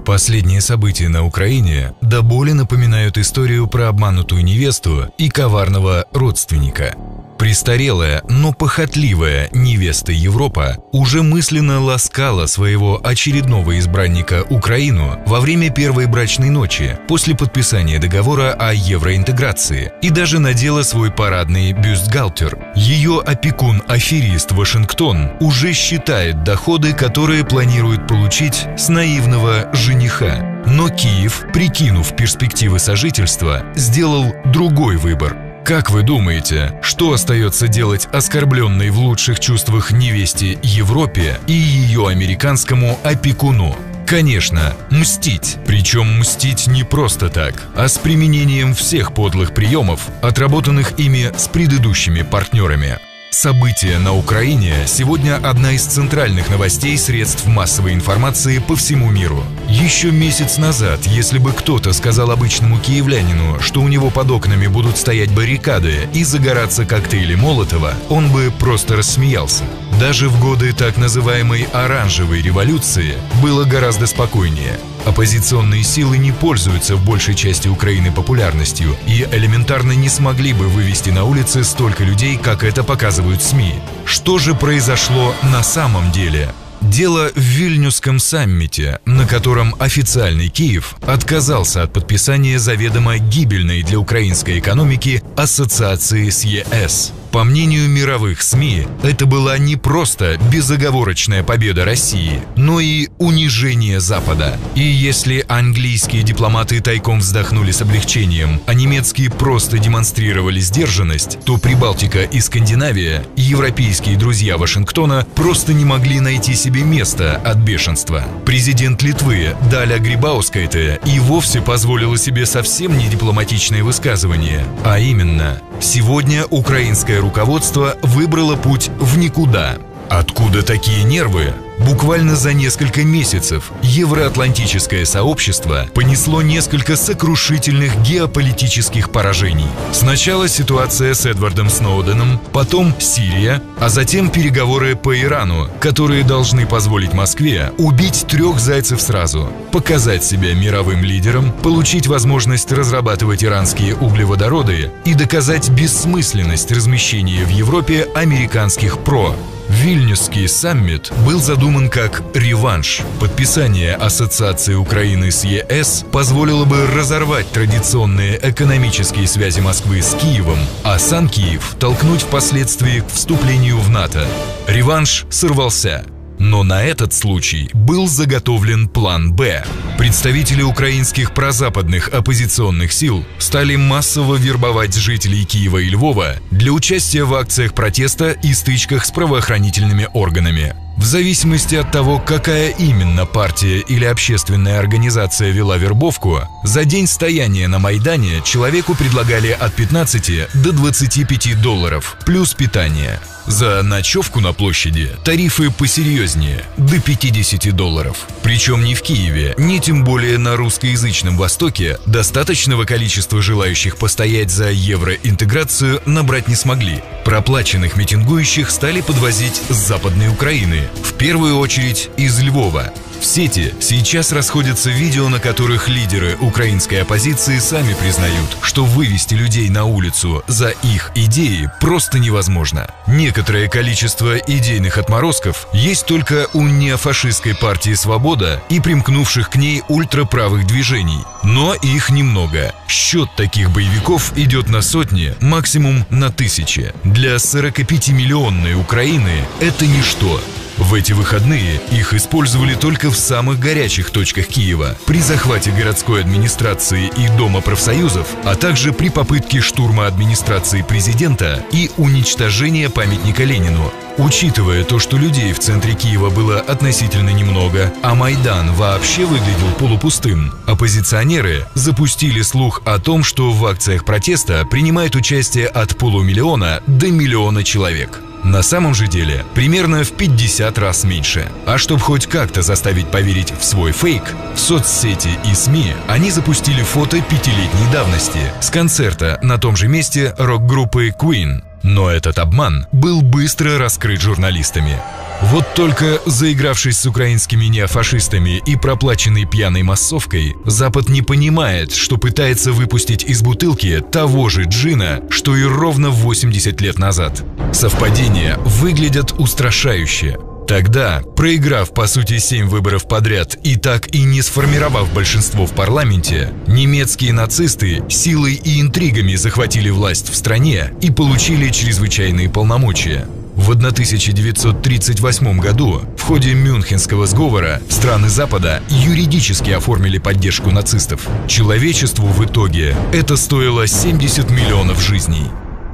Последние события на Украине до боли напоминают историю про обманутую невесту и коварного родственника. Престарелая, но похотливая невеста Европа уже мысленно ласкала своего очередного избранника Украину во время первой брачной ночи после подписания договора о евроинтеграции и даже надела свой парадный бюстгальтер. Ее опекун-аферист Вашингтон уже считает доходы, которые планирует получить с наивного жениха. Но Киев, прикинув перспективы сожительства, сделал другой выбор. Как вы думаете, что остается делать оскорбленной в лучших чувствах невесте Европе и ее американскому опекуну? Конечно, мстить. Причем мстить не просто так, а с применением всех подлых приемов, отработанных ими с предыдущими партнерами. События на Украине сегодня одна из центральных новостей средств массовой информации по всему миру. Еще месяц назад, если бы кто-то сказал обычному киевлянину, что у него под окнами будут стоять баррикады и загораться коктейли Молотова, он бы просто рассмеялся. Даже в годы так называемой «оранжевой революции» было гораздо спокойнее. Оппозиционные силы не пользуются в большей части Украины популярностью и элементарно не смогли бы вывести на улицы столько людей, как это показывают СМИ. Что же произошло на самом деле? Дело в Вильнюсском саммите, на котором официальный Киев отказался от подписания заведомо гибельной для украинской экономики ассоциации с ЕС. По мнению мировых СМИ, это была не просто безоговорочная победа России, но и унижение Запада. И если английские дипломаты тайком вздохнули с облегчением, а немецкие просто демонстрировали сдержанность, то Прибалтика и Скандинавия, европейские друзья Вашингтона, просто не могли найти себе места от бешенства. Президент Литвы Даля Грибаускайте и вовсе позволила себе совсем не дипломатичное высказывание, а именно: «Сегодня украинское руководство выбрало путь в никуда». Откуда такие нервы? Буквально за несколько месяцев евроатлантическое сообщество понесло несколько сокрушительных геополитических поражений. Сначала ситуация с Эдвардом Сноуденом, потом Сирия, а затем переговоры по Ирану, которые должны позволить Москве убить 3 зайцев сразу, показать себя мировым лидером, получить возможность разрабатывать иранские углеводороды и доказать бессмысленность размещения в Европе американских ПРО. Вильнюсский саммит был задуман как реванш. Подписание ассоциации Украины с ЕС позволило бы разорвать традиционные экономические связи Москвы с Киевом, а сам Киев толкнуть впоследствии к вступлению в НАТО. Реванш сорвался. Но на этот случай был заготовлен план «Б». Представители украинских прозападных оппозиционных сил стали массово вербовать жителей Киева и Львова для участия в акциях протеста и стычках с правоохранительными органами. В зависимости от того, какая именно партия или общественная организация вела вербовку, за день стояния на Майдане человеку предлагали от 15 до 25 долларов, плюс питание. За ночевку на площади тарифы посерьезнее, до 50 долларов. Причем ни в Киеве, ни тем более на русскоязычном Востоке достаточного количества желающих постоять за евроинтеграцию набрать не смогли. Проплаченных митингующих стали подвозить с Западной Украины, в первую очередь из Львова. В сети сейчас расходятся видео, на которых лидеры украинской оппозиции сами признают, что вывести людей на улицу за их идеи просто невозможно. Некоторое количество идейных отморозков есть только у неофашистской партии «Свобода» и примкнувших к ней ультраправых движений. Но их немного. Счет таких боевиков идет на сотни, максимум на тысячи. Для 45-миллионной Украины это ничто. В эти выходные их использовали только в самых горячих точках Киева, при захвате городской администрации и Дома профсоюзов, а также при попытке штурма администрации президента и уничтожения памятника Ленину. Учитывая то, что людей в центре Киева было относительно немного, а Майдан вообще выглядел полупустым, оппозиционеры запустили слух о том, что в акциях протеста принимает участие от полумиллиона до миллиона человек. На самом же деле примерно в 50 раз меньше. А чтобы хоть как-то заставить поверить в свой фейк, в соцсети и СМИ они запустили фото 5-летней давности с концерта на том же месте рок-группы Queen. Но этот обман был быстро раскрыт журналистами. Вот только заигравшись с украинскими неофашистами и проплаченной пьяной массовкой, Запад не понимает, что пытается выпустить из бутылки того же джина, что и ровно 80 лет назад. Совпадения выглядят устрашающе. Тогда, проиграв по сути 7 выборов подряд и так и не сформировав большинство в парламенте, немецкие нацисты силой и интригами захватили власть в стране и получили чрезвычайные полномочия. В 1938 году в ходе Мюнхенского сговора страны Запада юридически оформили поддержку нацистов. Человечеству в итоге это стоило 70 миллионов жизней.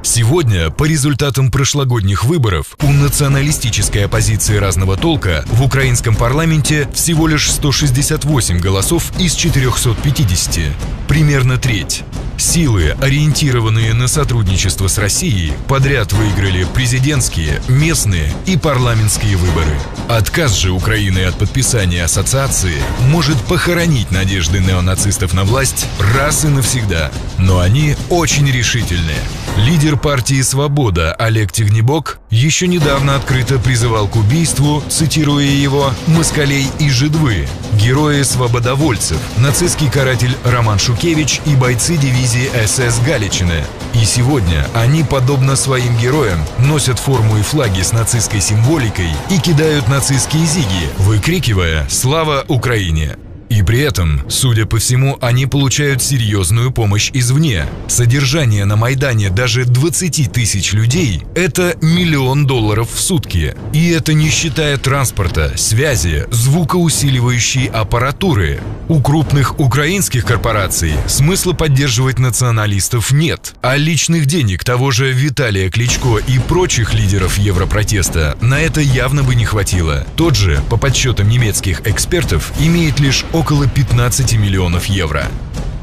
Сегодня, по результатам прошлогодних выборов, у националистической оппозиции разного толка в украинском парламенте всего лишь 168 голосов из 450, примерно треть. Силы, ориентированные на сотрудничество с Россией, подряд выиграли президентские, местные и парламентские выборы. Отказ же Украины от подписания ассоциации может похоронить надежды неонацистов на власть раз и навсегда. Но они очень решительные. Лидер партии «Свобода» Олег Тягнебок еще недавно открыто призывал к убийству, цитируя его, «москалей и жидвы», герои-свободовольцев, нацистский каратель Роман Шукевич и бойцы дивизии СС Галичины. И сегодня они, подобно своим героям, носят форму и флаги с нацистской символикой и кидают нацистские зиги, выкрикивая «Слава Украине!». И при этом, судя по всему, они получают серьезную помощь извне. Содержание на Майдане даже 20 тысяч людей – это $1 миллион в сутки. И это не считая транспорта, связи, звукоусиливающей аппаратуры. У крупных украинских корпораций смысла поддерживать националистов нет. А личных денег того же Виталия Кличко и прочих лидеров европротеста на это явно бы не хватило. Тот же, по подсчетам немецких экспертов, имеет лишь около 15 миллионов евро.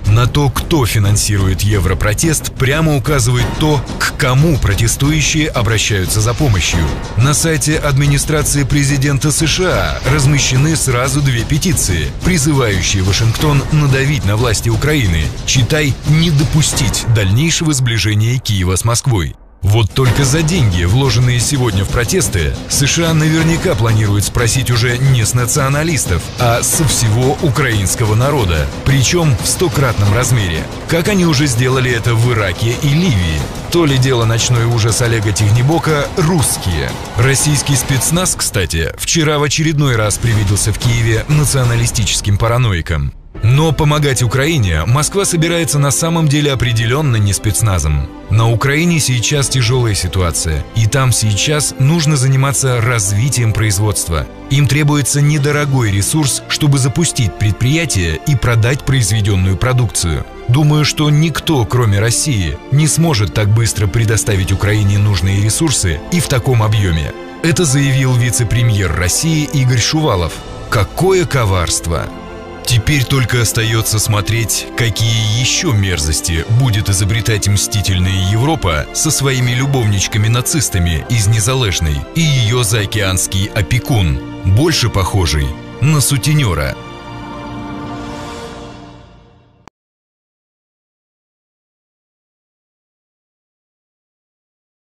На то, кто финансирует европротест, прямо указывает то, к кому протестующие обращаются за помощью. На сайте администрации президента США размещены сразу 2 петиции, призывающие Вашингтон надавить на власти Украины, читай, не допустить дальнейшего сближения Киева с Москвой. Вот только за деньги, вложенные сегодня в протесты, США наверняка планируют спросить уже не с националистов, а со всего украинского народа, причем в 100-кратном размере, как они уже сделали это в Ираке и Ливии. То ли дело ночной ужас Олега Тягнебока «русские». Российский спецназ, кстати, вчера в очередной раз привиделся в Киеве националистическим параноикам. Но помогать Украине Москва собирается на самом деле определенно не спецназом. На Украине сейчас тяжелая ситуация, и там сейчас нужно заниматься развитием производства. Им требуется недорогой ресурс, чтобы запустить предприятие и продать произведенную продукцию. Думаю, что никто, кроме России, не сможет так быстро предоставить Украине нужные ресурсы и в таком объеме. Это заявил вице-премьер России Игорь Шувалов. Какое коварство! Теперь только остается смотреть, какие еще мерзости будет изобретать мстительная Европа со своими любовничками-нацистами из Незалежной и ее заокеанский опекун, больше похожий на сутенера.